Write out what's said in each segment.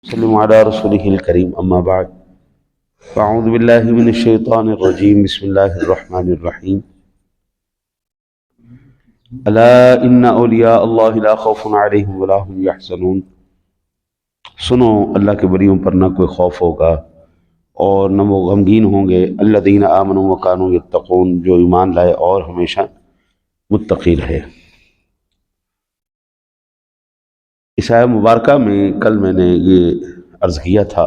وسلم على رسوله الكريم أما بعد فأعوذ بالله من الشيطان الرجيم بسم الله الرحمن الرحيم ألا إن أولياء الله لا خوف عليهم ولا هم يحزنون سنو اللہ کے بریوں پر نہ کوئی خوف ہوگا اور نہ وہ غمگین ہوں گے الذین آمنوا وکانوا یتقون جو ایمان لائے اور ہمیشہ متقی رہے۔ اس آیہ مبارکہ میں کل میں نے یہ عرض کیا تھا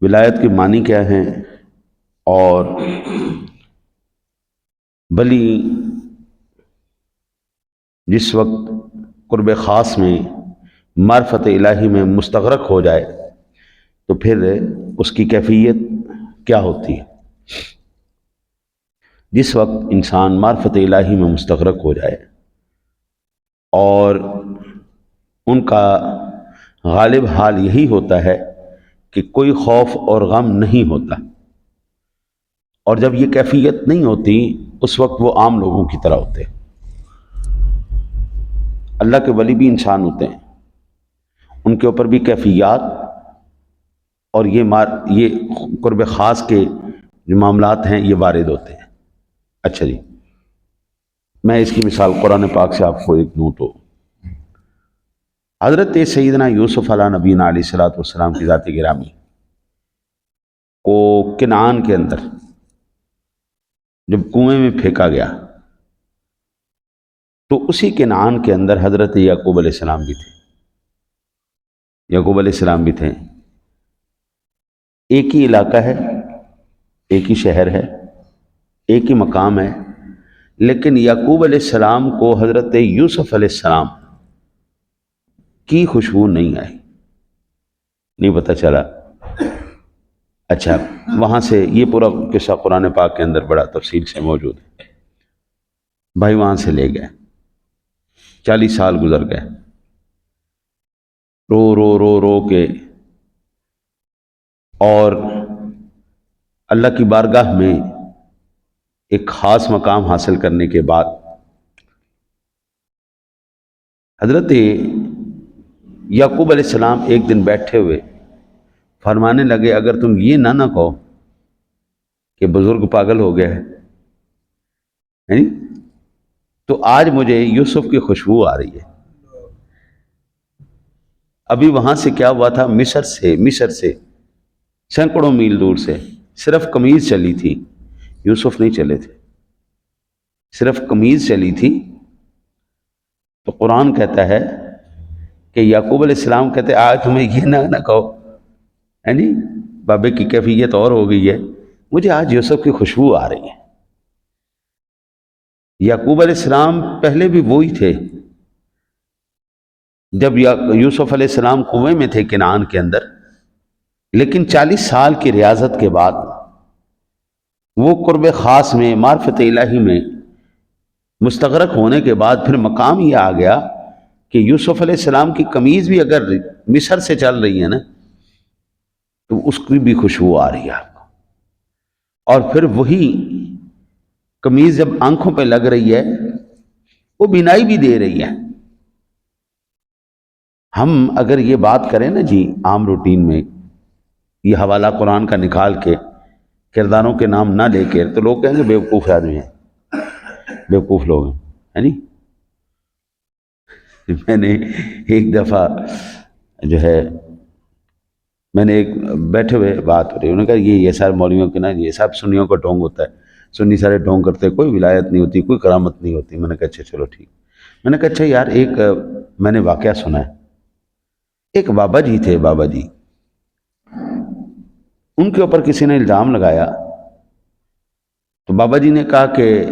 ولایت کے معنی کیا ہیں اور بلی جس وقت قرب خاص میں معرفت الہی میں مستغرق ہو جائے تو پھر اس کی کیفیت کیا ہوتی ہے۔ جس وقت انسان معرفت الہی میں مستغرق ہو جائے اور ان کا غالب حال یہی ہوتا ہے کہ کوئی خوف اور غم نہیں ہوتا، اور جب یہ کیفیت نہیں ہوتی اس وقت وہ عام لوگوں کی طرح ہوتے ہیں۔ اللہ کے ولی بھی انسان ہوتے ہیں، ان کے اوپر بھی کیفیات اور یہ قرب خاص کے جو معاملات ہیں یہ وارد ہوتے ہیں۔ اچھا جی، میں اس کی مثال قرآن پاک سے آپ کو ایک نوٹ ہو۔ حضرت سیدنا یوسف علیہ نبینا علیہ الصلوۃ والسلام کی ذات گرامی کو کنعان کے اندر جب کنویں میں پھینکا گیا تو اسی کنعان کے اندر حضرت یعقوب علیہ السلام بھی تھے۔ یعقوب علیہ السلام بھی تھے۔ ایک ہی علاقہ ہے، ایک ہی شہر ہے، ایک ہی مقام ہے، لیکن یعقوب علیہ السلام کو حضرت یوسف علیہ السلام کی خوشبو نہیں آئی، نہیں پتہ چلا۔ اچھا، وہاں سے یہ پورا قصہ قرآن پاک کے اندر بڑا تفصیل سے موجود ہے۔ بھائی وہاں سے لے گئے، 40 سال گزر گئے، رو رو رو رو کے، اور اللہ کی بارگاہ میں ایک خاص مقام حاصل کرنے کے بعد حضرت یعقوب علیہ السلام ایک دن بیٹھے ہوئے فرمانے لگے اگر تم یہ نہ کہو کہ بزرگ پاگل ہو گیا ہے تو آج مجھے یوسف کی خوشبو آ رہی ہے۔ ابھی وہاں سے کیا ہوا تھا، مصر سے سینکڑوں میل دور سے صرف قمیض چلی تھی، یوسف نہیں چلے تھے، صرف قمیض چلی تھی۔ تو قرآن کہتا ہے کہ یعقوب علیہ السلام کہتے آج تمہیں یہ نہ کہو، یعنی بابے کی کیفیت اور ہو گئی ہے، مجھے آج یوسف کی خوشبو آ رہی ہے۔ یعقوب علیہ السلام پہلے بھی وہی تھے جب یوسف علیہ السلام کنویں میں تھے کنعان کے اندر، لیکن 40 سال کی ریاضت کے بعد وہ قرب خاص میں معرفت الہی میں مستغرق ہونے کے بعد پھر مقام یہ آ گیا کہ یوسف علیہ السلام کی قمیض بھی اگر مصر سے چل رہی ہے نا تو اس کی بھی خوشبو آ رہی ہے آپ کو، اور پھر وہی قمیض جب آنکھوں پہ لگ رہی ہے وہ بینائی بھی دے رہی ہے۔ ہم اگر یہ بات کریں نا جی عام روٹین میں، یہ حوالہ قرآن کا نکال کے کرداروں کے نام نہ لے کے، تو لوگ کہیں گے بیوقوف آدمی ہیں، بیوقوف لوگ ہیں نہیں۔ میں نے ایک دفعہ جو ہے میں نے ایک بیٹھے ہوئے بات ہو رہی، انہوں نے کہا یہ سارے مولویوں کے نا یہ سب سنیوں کا ڈھونگ ہوتا ہے، سنی سارے ڈھونگ کرتے، کوئی ولایت نہیں ہوتی، کوئی کرامت نہیں ہوتی۔ میں نے کہا اچھا چلو ٹھیک۔ میں نے کہا اچھا یار ایک میں نے واقعہ سنا ہے، ایک بابا جی تھے، بابا جی ان کے اوپر کسی نے الزام لگایا، تو بابا جی نے کہا کہ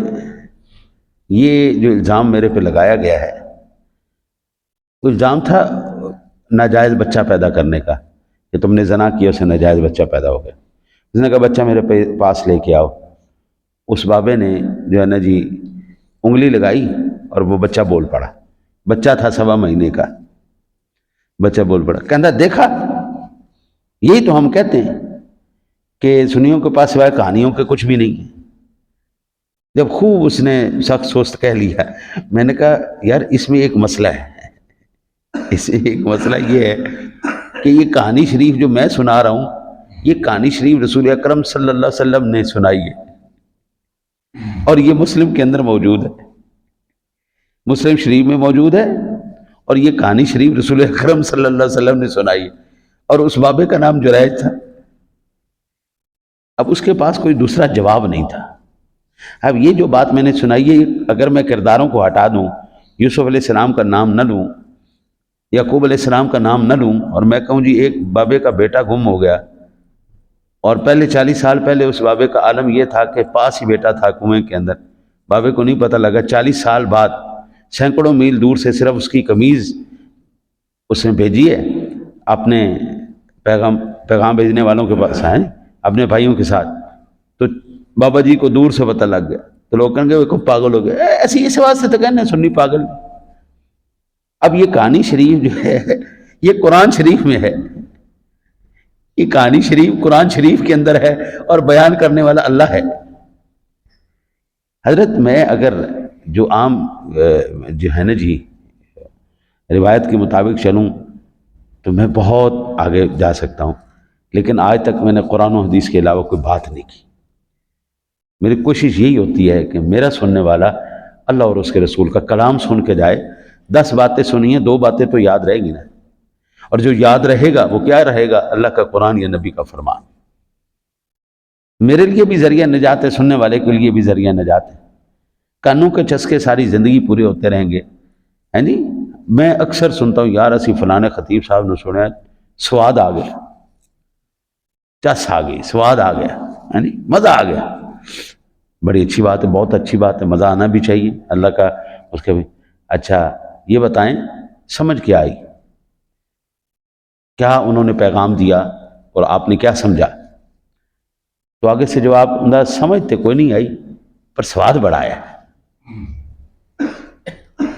یہ جو الزام میرے پہ لگایا گیا ہے وہ الزام تھا ناجائز بچہ پیدا کرنے کا، کہ تم نے زنا کیا، اسے ناجائز بچہ پیدا ہو گیا۔ اس نے کہا بچہ میرے پاس لے کے آؤ۔ اس بابے نے جو ہے نا جی انگلی لگائی اور وہ بچہ بول پڑا، بچہ تھا 1.25 مہینے کا، بچہ بول پڑا، کہنا دیکھا یہی تو ہم کہتے ہیں کہ سنیوں کے پاس سوائے کہانیوں کے کچھ بھی نہیں ہے۔ جب خوب اس نے سخت سست کہہ لیا، میں نے کہا یار اس میں ایک مسئلہ ہے، اس سے ایک مسئلہ یہ ہے کہ یہ کہانی شریف جو میں سنا رہا ہوں، یہ کہانی شریف رسول اکرم صلی اللہ علیہ وسلم نے سنائی ہے، اور یہ مسلم کے اندر موجود ہے، مسلم شریف میں موجود ہے، اور یہ کہانی شریف رسول اکرم صلی اللہ علیہ وسلم نے سنائی ہے، اور اس بابے کا نام جریج تھا۔ اب اس کے پاس کوئی دوسرا جواب نہیں تھا۔ اب یہ جو بات میں نے سنائی ہے، اگر میں کرداروں کو ہٹا دوں، یوسف علیہ السلام کا نام نہ لوں، یعقوب علیہ السلام کا نام نہ لوں، اور میں کہوں جی ایک بابے کا بیٹا گم ہو گیا، اور پہلے 40 سال پہلے اس بابے کا عالم یہ تھا کہ پاس ہی بیٹا تھا کنویں کے اندر، بابے کو نہیں پتہ لگا، 40 سال بعد سینکڑوں میل دور سے صرف اس کی قمیض اس نے بھیجی ہے اپنے پیغام بھیجنے والوں کے پاس ہیں، اپنے بھائیوں کے ساتھ، تو بابا جی کو دور سے پتہ لگ گیا، تو لوگ کہیں گے وہ پاگل ہو گئے، ایسی اس بات سے تو کہنے سنی پاگل۔ اب یہ کہانی شریف جو ہے یہ قرآن شریف میں ہے، یہ کہانی شریف قرآن شریف کے اندر ہے، اور بیان کرنے والا اللہ ہے۔ حضرت میں اگر جو عام جو ہے نا جی روایت کے مطابق چلوں تو میں بہت آگے جا سکتا ہوں، لیکن آج تک میں نے قرآن و حدیث کے علاوہ کوئی بات نہیں کی۔ میری کوشش یہی ہوتی ہے کہ میرا سننے والا اللہ اور اس کے رسول کا کلام سن کے جائے، 10 باتیں سنیے، 2 باتیں تو یاد رہے گی نا، اور جو یاد رہے گا وہ کیا رہے گا؟ اللہ کا قرآن یا نبی کا فرمان۔ میرے لیے بھی ذریعہ نجات ہے، سننے والے کے لیے بھی ذریعہ نجات ہے۔ کانوں کے چسکے ساری زندگی پورے ہوتے رہیں گے، ہیں جی؟ میں اکثر سنتا ہوں یار اسی فلانے خطیب صاحب نے سنا ہے، سواد آ گیا، چس آ گئی، سواد آ گیا، ہے نہیں؟ مزہ آ گیا۔ بڑی اچھی بات ہے، بہت اچھی بات ہے، مزہ آنا بھی چاہیے، اللہ کا اس کے بھی۔ اچھا یہ بتائیں سمجھ کیا آئی؟ کیا انہوں نے پیغام دیا اور آپ نے کیا سمجھا؟ تو آگے سے جواب انداز سمجھتے کوئی نہیں آئی، پر سواد بڑا آیا،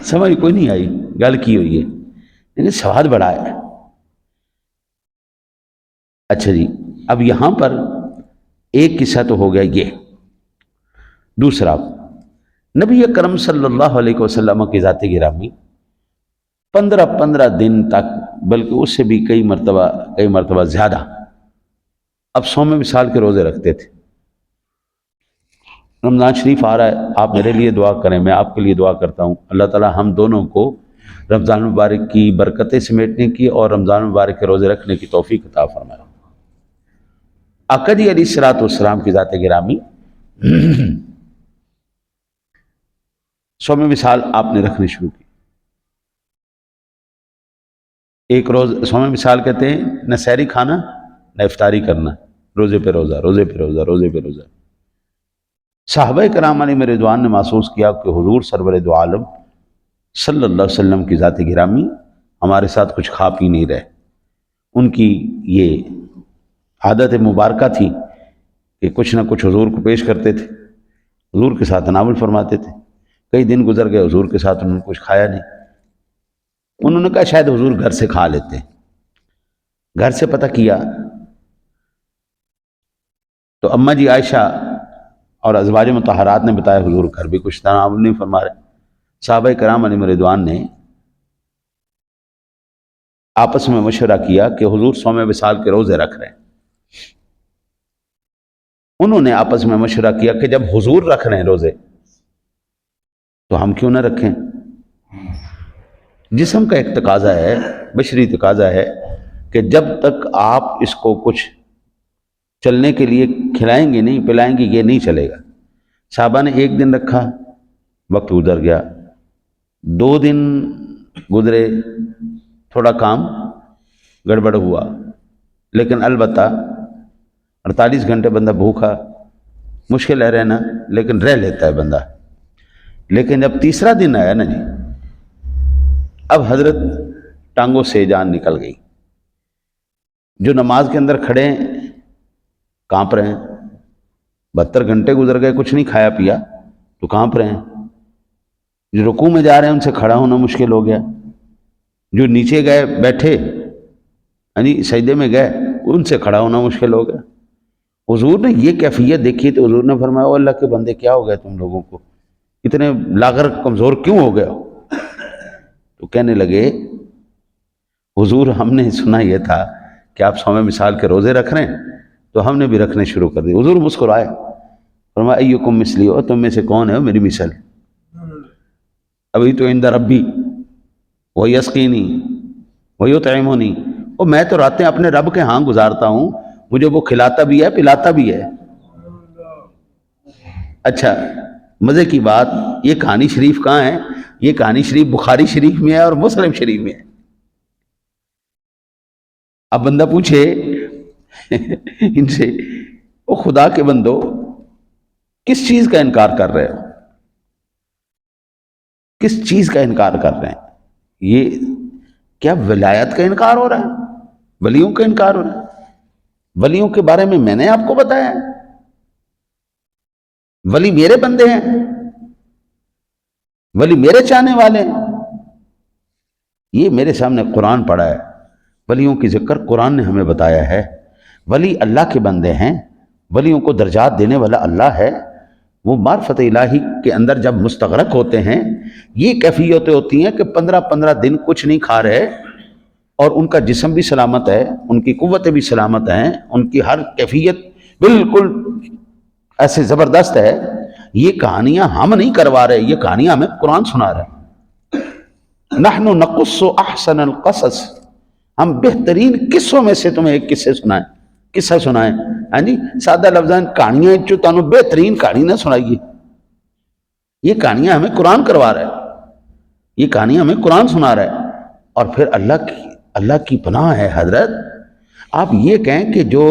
سمجھ کوئی نہیں آئی، گل کی ہوئی ہے لیکن سواد بڑا آیا۔ اچھا جی، اب یہاں پر ایک قصہ تو ہو گیا یہ۔ دوسرا، نبی اکرم صلی اللہ علیہ وسلم کی ذات گرامی 15 دن تک، بلکہ اس سے بھی کئی مرتبہ زیادہ، اب صوم وصال کے روزے رکھتے تھے۔ رمضان شریف آ رہا ہے، آپ میرے لیے دعا کریں، میں آپ کے لیے دعا کرتا ہوں، اللہ تعالی ہم دونوں کو رمضان مبارک کی برکتیں سمیٹنے کی اور رمضان مبارک کے روزے رکھنے کی توفیق عطا فرمائے۔ آقا جی علیہ الصلوۃ والسلام کی ذات گرامی صوم وصال آپ نے رکھنے شروع کی۔ ایک روز صوم وصال کہتے ہیں نہ سحری کھانا نہ افطاری کرنا، روزے پہ روزہ، روزے پہ روزہ، روزے پہ روزہ۔ صحابہ کرام علیہ رضوان نے محسوس کیا کہ حضور سرور دو عالم صلی اللہ علیہ وسلم کی ذات گرامی ہمارے ساتھ کچھ کھا پی نہیں رہے۔ ان کی یہ عادت مبارکہ تھی کہ کچھ نہ کچھ حضور کو پیش کرتے تھے، حضور کے ساتھ تناول فرماتے تھے۔ کئی دن گزر گئے، حضور کے ساتھ انہوں نے کچھ کھایا نہیں۔ انہوں نے کہا شاید حضور گھر سے کھا لیتے ہیں۔ گھر سے پتہ کیا تو اماں جی عائشہ اور ازواج مطہرات نے بتایا حضور گھر بھی کچھ تناول نہیں فرما رہے۔ صحابہ کرام علیہ رضوان نے آپس میں مشورہ کیا کہ حضور صوم وصال کے روزے رکھ رہے ہیں۔ انہوں نے آپس میں مشورہ کیا کہ جب حضور رکھ رہے ہیں روزے تو ہم کیوں نہ رکھیں؟ جسم کا ایک تقاضا ہے، بشری تقاضا ہے کہ جب تک آپ اس کو کچھ چلنے کے لیے کھلائیں گے نہیں، پلائیں گے، یہ نہیں چلے گا۔ صحابہ نے 1 دن رکھا، وقت گزر گیا، 2 دن گزرے، تھوڑا کام گڑبڑ ہوا، لیکن البتہ 48 گھنٹے بندہ بھوکا، مشکل ہے رہنا، لیکن رہ لیتا ہے بندہ۔ لیکن جب تیسرا دن آیا نا جی، اب حضرت ٹانگوں سے جان نکل گئی۔ جو نماز کے اندر کھڑے ہیں کانپ رہے ہیں، 72 گھنٹے گزر گئے، کچھ نہیں کھایا پیا تو کانپ رہے ہیں۔ جو رکوع میں جا رہے ہیں ان سے کھڑا ہونا مشکل ہو گیا، جو نیچے گئے بیٹھے، یعنی سجدے میں گئے، ان سے کھڑا ہونا مشکل ہو گیا۔ حضور نے یہ کیفیت دیکھی تو حضور نے فرمایا، او اللہ کے بندے کیا ہو گئے تم لوگوں کو، اتنے لاغر کمزور کیوں ہو گئے ہو؟ تو کہنے لگے حضور ہم نے سنا یہ تھا کہ آپ 100 مثال کے روزے رکھ رہے ہیں، تو ہم نے بھی رکھنے شروع کر دیے۔ حضور مسکرائے، فرمایا ایکم مثلی، اور تم میں سے کون ہے میری مثل؟ ابھی تو عند ربی وہ یسقینی وہ یطعمنی، اور میں تو راتیں اپنے رب کے ہاں گزارتا ہوں، مجھے وہ کھلاتا بھی ہے پلاتا بھی ہے۔ اچھا مزے کی بات، یہ کہانی شریف کہاں ہے؟ یہ کہانی شریف بخاری شریف میں ہے اور مسلم شریف میں ہے۔ اب بندہ پوچھے ان سے، او خدا کے بندو، کس چیز کا انکار کر رہے ہو؟ کس چیز کا انکار کر رہے ہیں؟ یہ کیا ولایت کا انکار ہو رہا ہے؟ ولیوں کا انکار ہو رہا ہے؟ ولیوں کے بارے میں نے آپ کو بتایا ہے، ولی میرے بندے ہیں، ولی میرے چاہنے والے ہیں۔ یہ میرے سامنے قرآن پڑھا ہے، ولیوں کی ذکر قرآن نے ہمیں بتایا ہے۔ ولی اللہ کے بندے ہیں، ولیوں کو درجات دینے والا اللہ ہے۔ وہ معرفت الہی کے اندر جب مستغرق ہوتے ہیں، یہ کیفیتیں ہوتی ہیں کہ 15 دن کچھ نہیں کھا رہے، اور ان کا جسم بھی سلامت ہے، ان کی قوتیں بھی سلامت ہیں، ان کی ہر کیفیت بالکل ایسے زبردست ہے۔ یہ کہانیاں ہم نہیں کروا رہے، یہ کہانیاں ہمیں قرآن سنا رہا ہے۔ نحن نقص احسن القصص، ہم بہترین قصوں میں سے تمہیں ایک قصہ سنائیں۔ ہاں جی، سادہ لفظاً کہانیاں جو تانوں بہترین کہانی نہ سنائیے، یہ کہانیاں ہمیں قرآن کروا رہا ہے، یہ کہانیاں ہمیں قرآن سنا رہا ہے۔ اور پھر اللہ کی پناہ ہے حضرت، آپ یہ کہیں کہ جو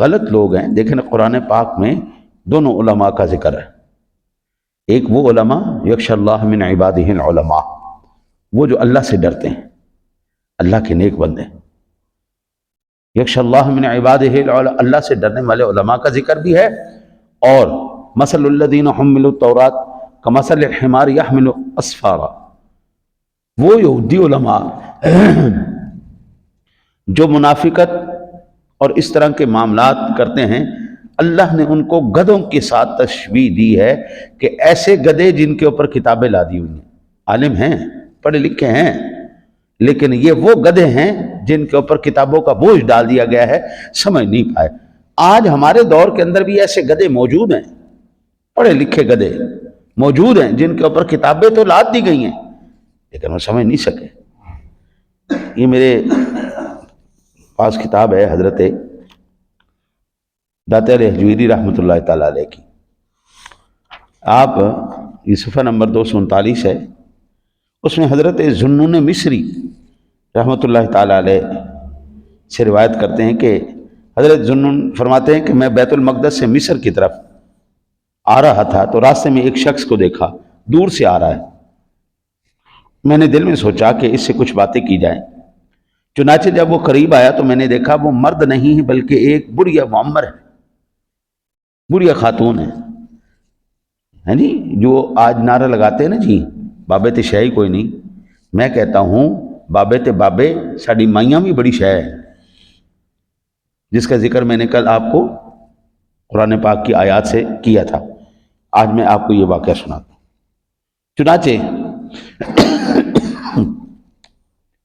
غلط لوگ ہیں، دیکھیں نا قرآن پاک میں دونوں علماء کا ذکر ہے۔ ایک وہ علماء یخشی اللہ من عبادہ العلماء، وہ جو اللہ سے ڈرتے ہیں، اللہ کے نیک بندے۔ یخشی اللہ من عبادہ العلماء، اللہ سے ڈرنے والے علماء کا ذکر بھی ہے۔ اور مثل الذین حملوا التوراۃ کمثل الحمار یحمل اسفارا، وہ یہودی علماء جو منافقت اور اس طرح کے معاملات کرتے ہیں، اللہ نے ان کو گدھوں کے ساتھ تشبیہ دی ہے کہ ایسے گدھے جن کے اوپر کتابیں لا دی ہوئی ہیں، عالم ہیں، پڑھے لکھے ہیں، لیکن یہ وہ گدھے ہیں جن کے اوپر کتابوں کا بوجھ ڈال دیا گیا ہے، سمجھ نہیں پائے۔ آج ہمارے دور کے اندر بھی ایسے گدھے موجود ہیں، پڑھے لکھے گدھے موجود ہیں جن کے اوپر کتابیں تو لاد دی گئی ہیں، لیکن وہ سمجھ نہیں سکے۔ یہ میرے پاس کتاب ہے حضرت داتا علیہ حجویری رحمۃ اللہ تعالیٰ علیہ کی، آپ یہ صفحہ نمبر 239 ہے، اس میں حضرت ذوالنون مصری رحمۃ اللہ تعالیٰ علیہ سے روایت کرتے ہیں کہ حضرت ذوالنون فرماتے ہیں کہ میں بیت المقدس سے مصر کی طرف آ رہا تھا تو راستے میں ایک شخص کو دیکھا، دور سے آ رہا ہے۔ میں نے دل میں سوچا کہ اس سے کچھ باتیں کی جائیں، چنانچہ جب وہ قریب آیا تو میں نے دیکھا وہ مرد نہیں ہے بلکہ ایک بڑھیا معمر ہے، بڑھیا خاتون ہے جی، جو آج نعرہ لگاتے ہیں نا جی بابے تے شے ہی کوئی نہیں، میں کہتا ہوں بابے تے بابے ساڑی مائیاں بھی بڑی شے ہے، جس کا ذکر میں نے کل آپ کو قرآن پاک کی آیات سے کیا تھا۔ آج میں آپ کو یہ واقعہ سناتا ہوں۔ چنانچہ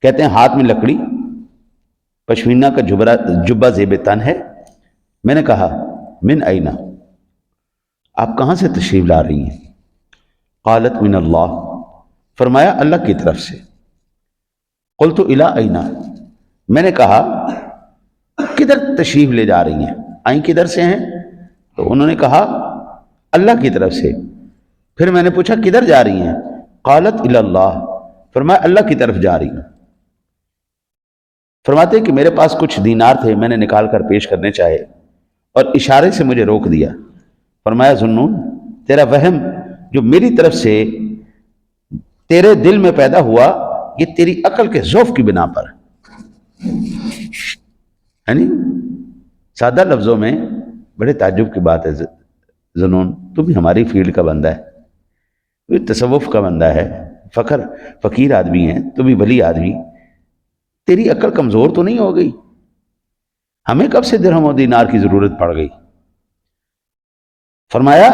کہتے ہیں ہاتھ میں لکڑی، پشمینہ کا جبہ زیب تن ہے۔ میں نے کہا من اینا، آپ کہاں سے تشریف لا رہی ہیں؟ قالت من اللہ، فرمایا اللہ کی طرف سے۔ قلت الی اینا، میں نے کہا کدھر تشریف لے جا رہی ہیں، آئیں کدھر سے ہیں؟ تو انہوں نے کہا اللہ کی طرف سے۔ پھر میں نے پوچھا کدھر جا رہی ہیں؟ قالت الی اللہ، فرمایا اللہ کی طرف جا رہی ہوں۔ فرماتے کہ میرے پاس کچھ دینار تھے، میں نے نکال کر پیش کرنے چاہے اور اشارے سے مجھے روک دیا۔ فرمایا ذوالنون، تیرا وہم جو میری طرف سے تیرے دل میں پیدا ہوا، یہ تیری عقل کے ضعف کی بنا پر ہے نہیں؟ سادہ لفظوں میں بڑے تعجب کی بات ہے ذوالنون، تو بھی ہماری فیلڈ کا بندہ ہے، تو بھی تصوف کا بندہ ہے، فقیر آدمی ہے، تو بھی ولی آدمی، تیری عقل کمزور تو نہیں ہو گئی؟ ہمیں کب سے درہم و دینار کی ضرورت پڑ گئی؟ فرمایا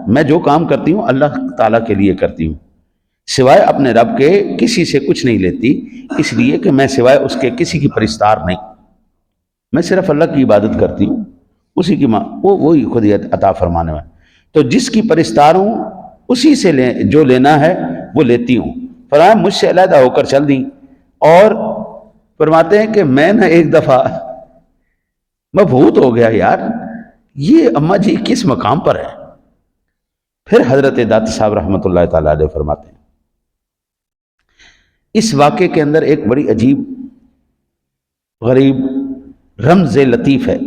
میں جو کام کرتی ہوں اللہ تعالیٰ کے لیے کرتی ہوں، سوائے اپنے رب کے کسی سے کچھ نہیں لیتی، اس لیے کہ میں سوائے اس کے کسی کی پرستار نہیں، میں صرف اللہ کی عبادت کرتی ہوں، اسی کی وہی خود ہی عطا فرمانے والا۔ تو جس کی پرستار ہوں اسی سے جو لینا ہے وہ لیتی ہوں۔ فرمایا مجھ سے علیحدہ ہو کر چل دیں، اور فرماتے ہیں کہ میں نہ ایک دفعہ مبہوت ہو گیا، یار یہ اماں جی کس مقام پر ہے۔ پھر حضرت داتا صاحب رحمۃ اللہ تعالیٰ علیہ فرماتے ہیں، اس واقعے کے اندر ایک بڑی عجیب غریب رمز لطیف ہے۔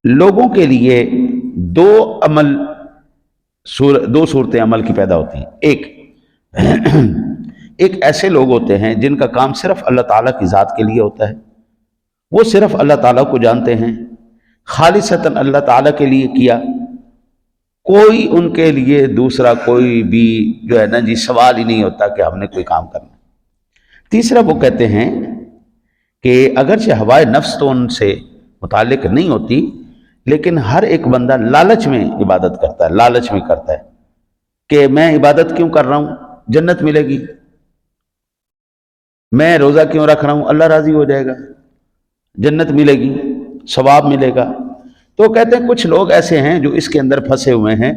لوگوں کے لیے دو صورتیں عمل کی پیدا ہوتی ہیں۔ ایک ایسے لوگ ہوتے ہیں جن کا کام صرف اللہ تعالیٰ کی ذات کے لیے ہوتا ہے، وہ صرف اللہ تعالیٰ کو جانتے ہیں، خالصتاً اللہ تعالیٰ کے لیے کیا، کوئی ان کے لیے دوسرا کوئی بھی جو ہے نا جی سوال ہی نہیں ہوتا کہ ہم نے کوئی کام کرنا۔ تیسرا وہ کہتے ہیں کہ اگرچہ ہوائے نفس تو ان سے متعلق نہیں ہوتی، لیکن ہر ایک بندہ لالچ میں عبادت کرتا ہے، لالچ میں کرتا ہے کہ میں عبادت کیوں کر رہا ہوں، جنت ملے گی، میں روزہ کیوں رکھ رہا ہوں، اللہ راضی ہو جائے گا، جنت ملے گی، ثواب ملے گا۔ تو کہتے ہیں کچھ لوگ ایسے ہیں جو اس کے اندر پھنسے ہوئے ہیں،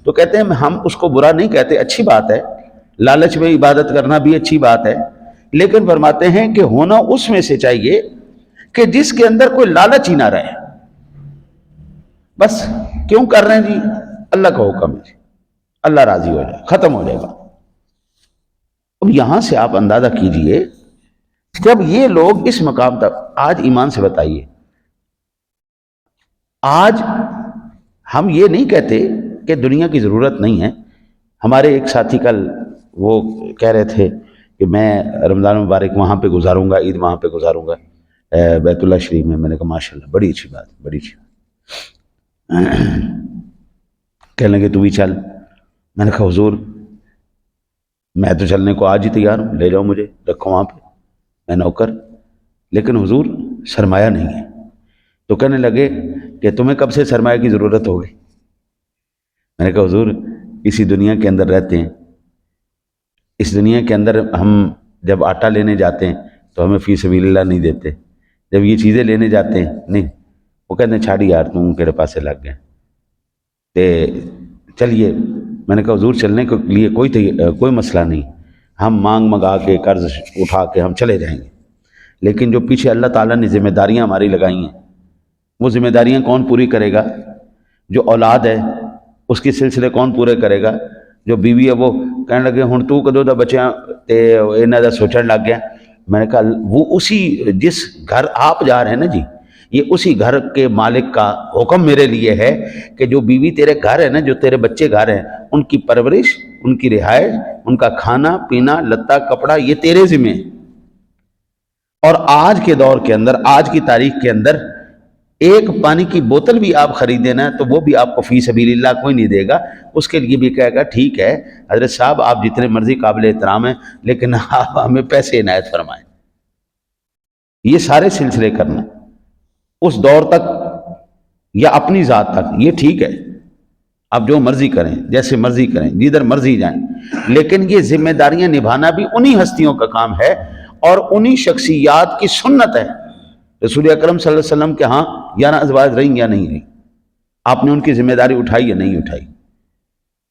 تو کہتے ہیں ہم اس کو برا نہیں کہتے، اچھی بات ہے، لالچ میں عبادت کرنا بھی اچھی بات ہے، لیکن فرماتے ہیں کہ ہونا اس میں سے چاہیے کہ جس کے اندر کوئی لالچ ہی نہ رہے، بس کیوں کر رہے ہیں جی، اللہ کا حکم ہے جی، اللہ راضی ہو جائے، ختم ہو جائے گا۔ اب یہاں سے آپ اندازہ کیجئے، جب یہ لوگ اس مقام تک، آج ایمان سے بتائیے، آج ہم یہ نہیں کہتے کہ دنیا کی ضرورت نہیں ہے۔ ہمارے ایک ساتھی کل وہ کہہ رہے تھے کہ میں رمضان مبارک وہاں پہ گزاروں گا، عید وہاں پہ گزاروں گا بیت اللہ شریف میں۔ میں نے کہا ماشاءاللہ بڑی اچھی بات، بڑی اچھی بات۔ کہنے لگے تو بھی چل۔ میں نے کہا حضور میں تو چلنے کو آج ہی تیار ہوں، لے جاؤ مجھے، رکھو وہاں پہ، میں نوکر، لیکن حضور سرمایہ نہیں ہے۔ تو کہنے لگے کہ تمہیں کب سے سرمایہ کی ضرورت ہو گئی؟ میں نے کہا حضور اسی دنیا کے اندر رہتے ہیں، اس دنیا کے اندر ہم جب آٹا لینے جاتے ہیں تو ہمیں فی سبیل اللہ نہیں دیتے، جب یہ چیزیں لینے جاتے ہیں نہیں، وہ کہتے ہیں چھاڑی یار تم تیرے پاسے لگ گئے تے چلیے۔ میں نے کہا حضور چلنے کے لیے کوئی مسئلہ نہیں، ہم مانگ منگا کے قرض اٹھا کے ہم چلے جائیں گے، لیکن جو پیچھے اللہ تعالیٰ نے ذمہ داریاں ہماری لگائی ہیں، وہ ذمہ داریاں کون پوری کرے گا؟ جو اولاد ہے اس کے سلسلے کون پورے کرے گا؟ جو بیوی ہے وہ کہنے لگے ہن تو کدوں دا بچیاں تے انہاں دا سوچن لگ گیا۔ میں نے کہا وہ اسی جس گھر آپ جا رہے ہیں نا جی، یہ اسی گھر کے مالک کا حکم میرے لیے ہے کہ جو بیوی تیرے گھر ہے نا، جو تیرے بچے گھر ہیں، ان کی پرورش، ان کی رہائش، ان کا کھانا پینا لتا کپڑا یہ تیرے ذمہ ہے۔ اور آج کے دور کے اندر، آج کی تاریخ کے اندر ایک پانی کی بوتل بھی آپ خریدیں نا تو وہ بھی آپ کو فی سبیل اللہ کوئی نہیں دے گا، اس کے لیے بھی کہے گا ٹھیک ہے حضرت صاحب آپ جتنے مرضی قابل احترام ہیں، لیکن آپ ہمیں پیسے عنایت فرمائیں۔ یہ سارے سلسلے کرنا اس دور تک یا اپنی ذات تک یہ ٹھیک ہے، آپ جو مرضی کریں، جیسے مرضی کریں، جدھر مرضی جائیں، لیکن یہ ذمہ داریاں نبھانا بھی انہی ہستیوں کا کام ہے اور انہی شخصیات کی سنت ہے۔ رسول اکرم صلی اللہ علیہ وسلم کے ہاں یا نہ ازواج رہیں یا نہیں رہیں، آپ نے ان کی ذمہ داری اٹھائی یا نہیں اٹھائی؟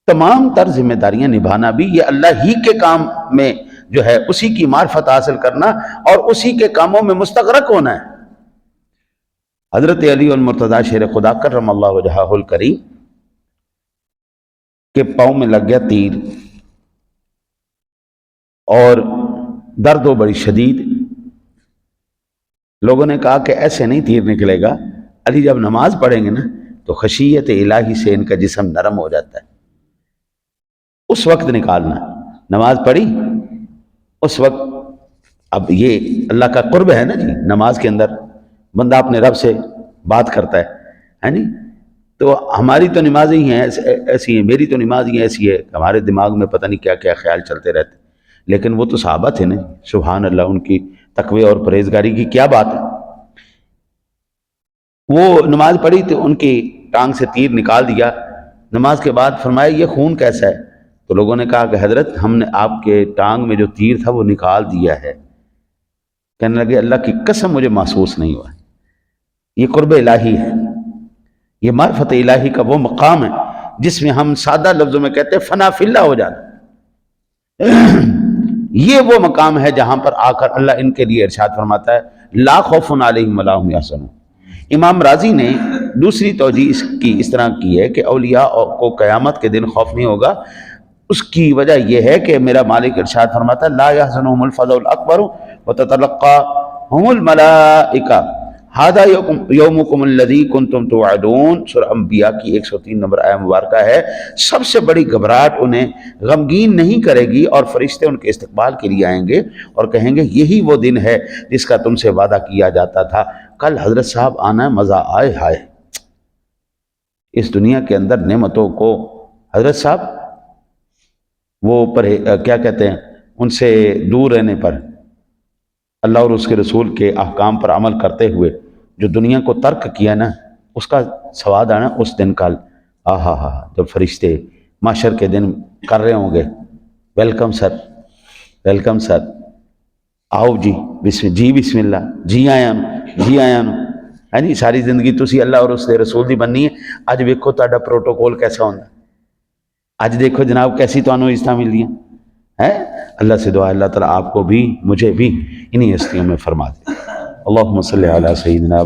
تمام تر ذمہ داریاں نبھانا بھی یہ اللہ ہی کے کام میں جو ہے اسی کی معرفت حاصل کرنا اور اسی کے کاموں میں مستغرق ہونا ہے۔ حضرت علی المرتضیٰ شیر خدا کرم اللہ وجہہ الکریم کے پاؤں میں لگ گیا تیر اور درد ہو بڑی شدید۔ لوگوں نے کہا کہ ایسے نہیں تیر نکلے گا، علی جب نماز پڑھیں گے نا تو خشیت الہی سے ان کا جسم نرم ہو جاتا ہے، اس وقت نکالنا۔ نماز پڑھی اس وقت، اب یہ اللہ کا قرب ہے نا جی، نماز کے اندر بندہ اپنے رب سے بات کرتا ہے نہیں؟ تو ہماری تو نمازیں ہی ہیں ایسی ہیں، میری تو نماز ہی ایسی ہے، ہمارے دماغ میں پتہ نہیں کیا کیا خیال چلتے رہتے، لیکن وہ تو صحابہ تھے نا، سبحان اللہ، ان کی تقوی اور پرہیزگاری کی کیا بات ہے۔ وہ نماز پڑھی تو ان کی ٹانگ سے تیر نکال دیا، نماز کے بعد فرمایا یہ خون کیسا ہے؟ تو لوگوں نے کہا کہ حضرت ہم نے آپ کے ٹانگ میں جو تیر تھا وہ نکال دیا ہے. کہنے لگے اللہ کی قسم مجھے محسوس نہیں ہوا. یہ قرب الہی ہے، یہ معرفت الہی کا وہ مقام ہے جس میں ہم سادہ لفظوں میں کہتے ہیں فنا فی اللہ ہو جانا. یہ وہ مقام ہے جہاں پر آ کر اللہ ان کے لیے ارشاد فرماتا ہے لا خوف علیہم ولا هم یحزنون. امام راضی نے دوسری توجیہ اس طرح کی ہے کہ اولیاء کو قیامت کے دن خوف نہیں ہوگا. اس کی وجہ یہ ہے کہ میرا مالک ارشاد فرماتا ہے لا يحزنهم الفزع الاکبر وتتلقاهم الملائکہ ھذا یومکم الذی کنتم توعدون. سورہ انبیاء کی 103 نمبر آیہ مبارکہ ہے. سب سے بڑی گھبراہٹ انہیں غمگین نہیں کرے گی اور فرشتے ان کے استقبال کے لیے آئیں گے اور کہیں گے یہی وہ دن ہے جس کا تم سے وعدہ کیا جاتا تھا. کل حضرت صاحب آنا مزہ آئے ہائے. اس دنیا کے اندر نعمتوں کو حضرت صاحب وہ پر کیا کہتے ہیں ان سے دور رہنے پر، اللہ اور اس کے رسول کے احکام پر عمل کرتے ہوئے جو دنیا کو ترک کیا نا، اس کا سواد آنا اس دن کل. ہاں جب فرشتے محشر کے دن کر رہے ہوں گے ویلکم سر، ویلکم سر، آؤ جی بسم اللہ، جی آیا ہاں جی. ساری زندگی تسی اللہ اور اس کے رسول دی بننی ہے. اج ویکھو تہاڈا پروٹوکول کیسا ہوندا، اج دیکھو جناب کیسی تانوں عزتاں ملدیاں ہیں. اللہ سے دعا اللہ تعالیٰ آپ کو بھی مجھے بھی انہی ہستیوں میں فرما دے. اللہم صلی علی سیدنا